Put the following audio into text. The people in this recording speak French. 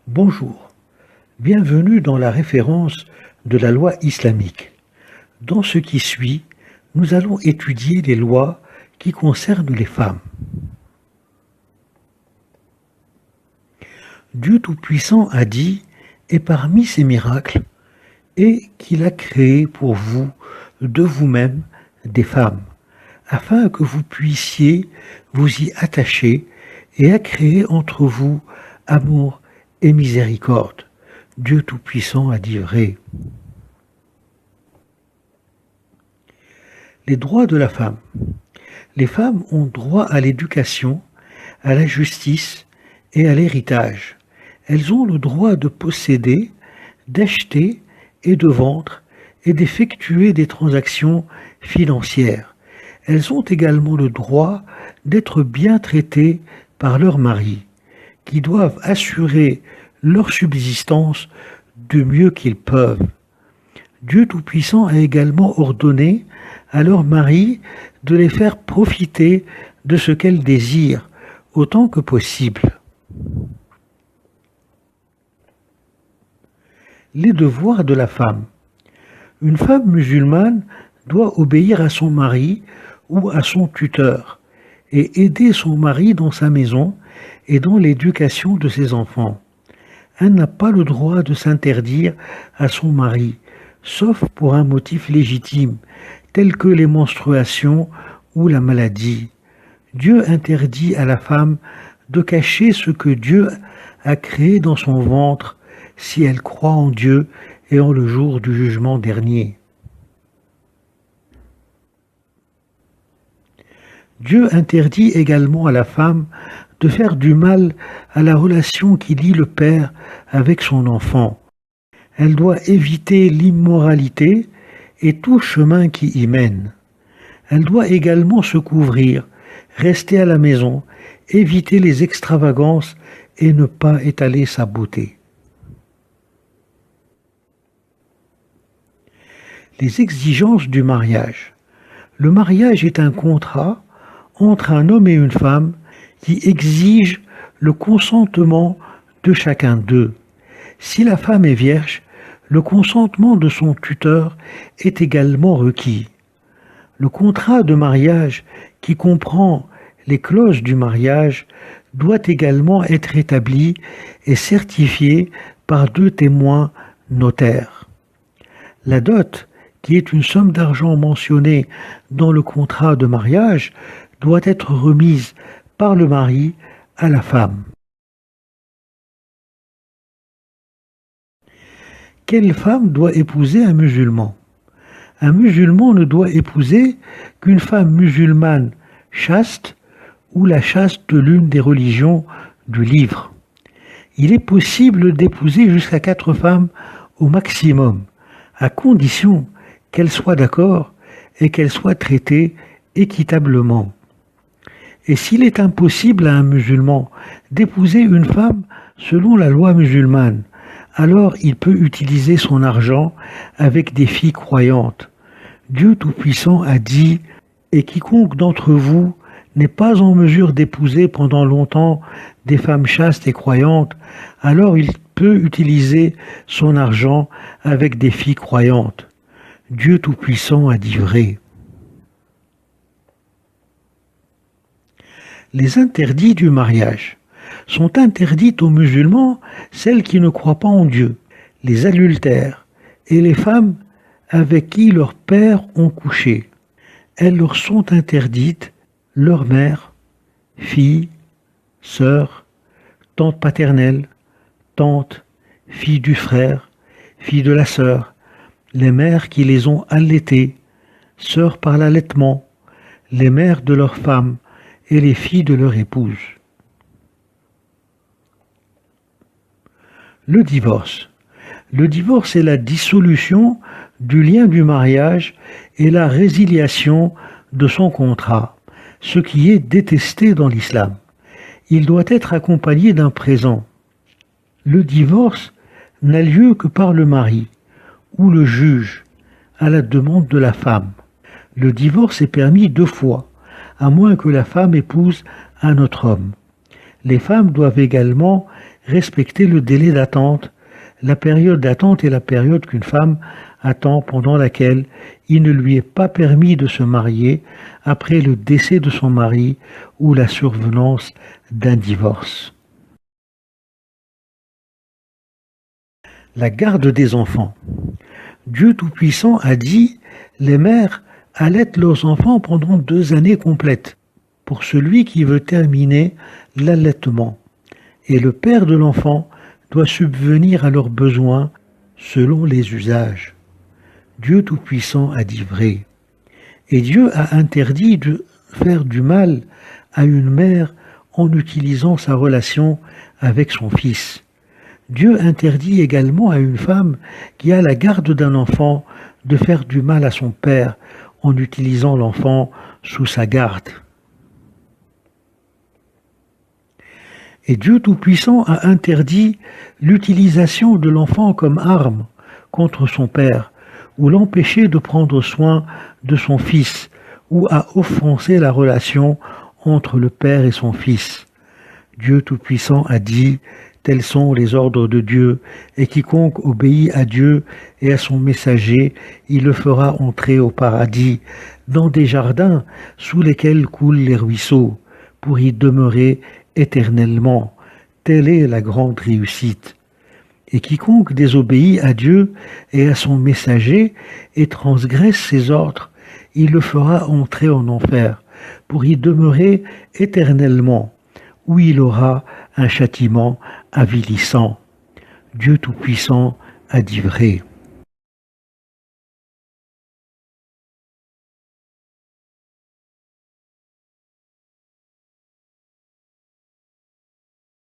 Bonjour, bienvenue dans la référence de la loi islamique. Dans ce qui suit, nous allons étudier les lois qui concernent les femmes. Dieu Tout-Puissant a dit, et parmi ces miracles, et qu'il a créé pour vous, de vous-même, des femmes, afin que vous puissiez vous y attacher et a créé entre vous amour et miséricorde. Dieu Tout-Puissant a dit vrai. Les droits de la femme. Les femmes ont droit à l'éducation, à la justice et à l'héritage. Elles ont le droit de posséder, d'acheter et de vendre et d'effectuer des transactions financières. Elles ont également le droit d'être bien traitées par leur mari, qui doivent assurer leur subsistance du mieux qu'ils peuvent. Dieu Tout-Puissant a également ordonné à leur mari de les faire profiter de ce qu'elles désirent, autant que possible. Les devoirs de la femme. Une femme musulmane doit obéir à son mari ou à son tuteur et aider son mari dans sa maison et dans l'éducation de ses enfants. Elle n'a pas le droit de s'interdire à son mari, sauf pour un motif légitime, tel que les menstruations ou la maladie. Dieu interdit à la femme de cacher ce que Dieu a créé dans son ventre si elle croit en Dieu et en le jour du jugement dernier. Dieu interdit également à la femme de faire du mal à la relation qui lie le père avec son enfant. Elle doit éviter l'immoralité et tout chemin qui y mène. Elle doit également se couvrir, rester à la maison, éviter les extravagances et ne pas étaler sa beauté. Les exigences du mariage. Le mariage est un contrat entre un homme et une femme qui exige le consentement de chacun d'eux. Si la femme est vierge, le consentement de son tuteur est également requis. Le contrat de mariage qui comprend les clauses du mariage doit également être établi et certifié par 2 témoins notaires. La dot, qui est une somme d'argent mentionnée dans le contrat de mariage, doit être remise par le mari à la femme. Quelle femme doit épouser un musulman? Un musulman ne doit épouser qu'une femme musulmane chaste ou la chaste de l'une des religions du livre. Il est possible d'épouser jusqu'à 4 femmes au maximum, à condition qu'elles soient d'accord et qu'elles soient traitées équitablement. Et s'il est impossible à un musulman d'épouser une femme selon la loi musulmane, alors il peut utiliser son argent avec des filles croyantes. Dieu Tout-Puissant a dit « Et quiconque d'entre vous n'est pas en mesure d'épouser pendant longtemps des femmes chastes et croyantes, alors il peut utiliser son argent avec des filles croyantes. » Dieu Tout-Puissant a dit vrai. Les interdits du mariage. Sont interdites aux musulmans celles qui ne croient pas en Dieu, les adultères et les femmes avec qui leurs pères ont couché. Elles leur sont interdites leur mère, fille, sœur, tante paternelle, tante, fille du frère, fille de la sœur, les mères qui les ont allaitées, sœurs par l'allaitement, les mères de leurs femmes et les filles de leur épouse. Le divorce. Le divorce est la dissolution du lien du mariage et la résiliation de son contrat, ce qui est détesté dans l'islam. Il doit être accompagné d'un présent. Le divorce n'a lieu que par le mari ou le juge, à la demande de la femme. Le divorce est permis 2 fois, à moins que la femme épouse un autre homme. Les femmes doivent également respecter le délai d'attente. La période d'attente est la période qu'une femme attend pendant laquelle il ne lui est pas permis de se marier après le décès de son mari ou la survenance d'un divorce. La garde des enfants. Dieu Tout-Puissant a dit « Les mères allaitent leurs enfants pendant 2 années complètes pour celui qui veut terminer l'allaitement. Et le père de l'enfant doit subvenir à leurs besoins selon les usages. » Dieu Tout-Puissant a dit vrai. Et Dieu a interdit de faire du mal à une mère en utilisant sa relation avec son fils. Dieu interdit également à une femme qui a la garde d'un enfant de faire du mal à son père en utilisant l'enfant sous sa garde. Et Dieu Tout-Puissant a interdit l'utilisation de l'enfant comme arme contre son père, ou l'empêcher de prendre soin de son fils, ou a offensé la relation entre le père et son fils. Dieu Tout-Puissant a dit « Tels sont les ordres de Dieu, et quiconque obéit à Dieu et à son messager, il le fera entrer au paradis, dans des jardins sous lesquels coulent les ruisseaux, pour y demeurer éternellement. Telle est la grande réussite. Et quiconque désobéit à Dieu et à son messager et transgresse ses ordres, il le fera entrer en enfer, pour y demeurer éternellement, où il aura un châtiment avilissant. Dieu Tout-Puissant a dit vrai.